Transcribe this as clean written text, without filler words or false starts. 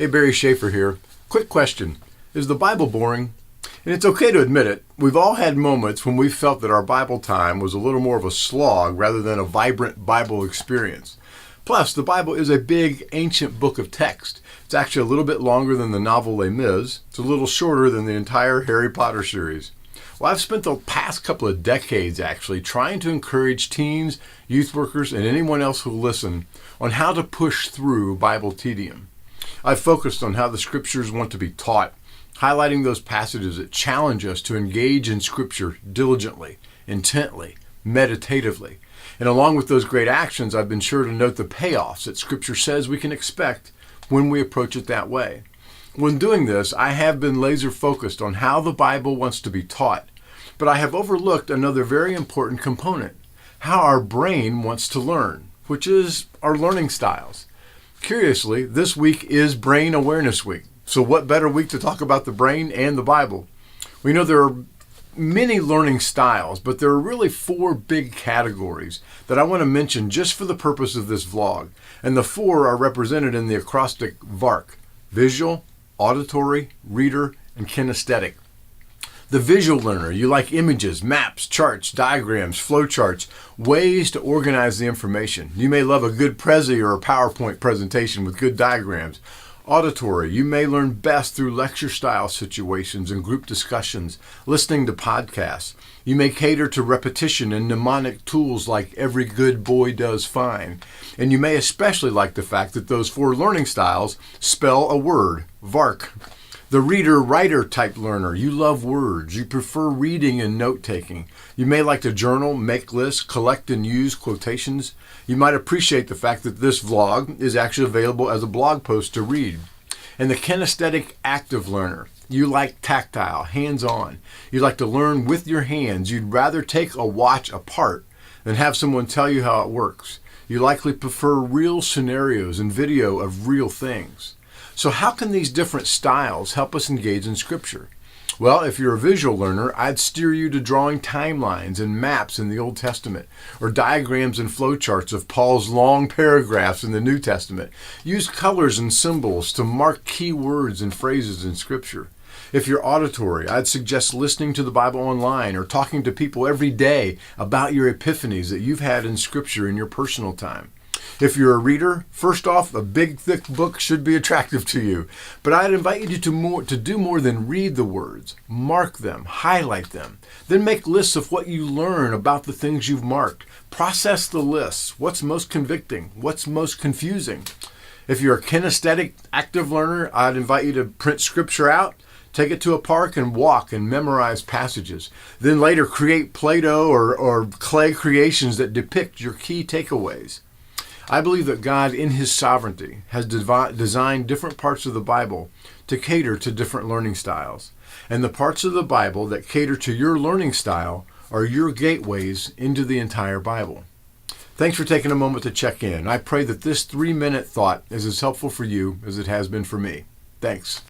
Hey, Barry Schaefer here. Quick question. Is the Bible boring? And it's okay to admit it. We've all had moments when we felt that our Bible time was a little more of a slog rather than a vibrant Bible experience. Plus, the Bible is a big, ancient book of text. It's actually a little bit longer than the novel Les Mis. It's a little shorter than the entire Harry Potter series. Well, I've spent the past couple of decades actually trying to encourage teens, youth workers, and anyone else who will listen on how to push through Bible tedium. I've focused on how the scriptures want to be taught, highlighting those passages that challenge us to engage in scripture diligently, intently, meditatively. And along with those great actions, I've been sure to note the payoffs that scripture says we can expect when we approach it that way. When doing this, I have been laser focused on how the Bible wants to be taught, but I have overlooked another very important component, how our brain wants to learn, which is our learning styles. Curiously, this week is Brain Awareness Week. So what better week to talk about the brain and the Bible? We know there are many learning styles, but there are really four big categories that I want to mention just for the purpose of this vlog. And the four are represented in the acrostic VARK: visual, auditory, reader, and kinesthetic. The visual learner, you like images, maps, charts, diagrams, flowcharts, ways to organize the information. You may love a good Prezi or a PowerPoint presentation with good diagrams. Auditory, you may learn best through lecture-style situations and group discussions, listening to podcasts. You may cater to repetition and mnemonic tools like Every Good Boy Does Fine. And you may especially like the fact that those four learning styles spell a word, VARK. The reader-writer type learner, you love words. You prefer reading and note-taking. You may like to journal, make lists, collect and use quotations. You might appreciate the fact that this vlog is actually available as a blog post to read. And the kinesthetic active learner, you like tactile, hands-on. You like to learn with your hands. You'd rather take a watch apart than have someone tell you how it works. You likely prefer real scenarios and video of real things. So how can these different styles help us engage in Scripture? Well, if you're a visual learner, I'd steer you to drawing timelines and maps in the Old Testament, or diagrams and flowcharts of Paul's long paragraphs in the New Testament. Use colors and symbols to mark key words and phrases in Scripture. If you're auditory, I'd suggest listening to the Bible online or talking to people every day about your epiphanies that you've had in Scripture in your personal time. If you're a reader, first off, a big, thick book should be attractive to you. But I'd invite you to do more than read the words. Mark them, highlight them. Then make lists of what you learn about the things you've marked. Process the lists. What's most convicting? What's most confusing? If you're a kinesthetic active learner, I'd invite you to print scripture out, take it to a park and walk and memorize passages. Then later create Play-Doh or clay creations that depict your key takeaways. I believe that God, in His sovereignty, has designed different parts of the Bible to cater to different learning styles. And the parts of the Bible that cater to your learning style are your gateways into the entire Bible. Thanks for taking a moment to check in. I pray that this 3-minute thought is as helpful for you as it has been for me. Thanks.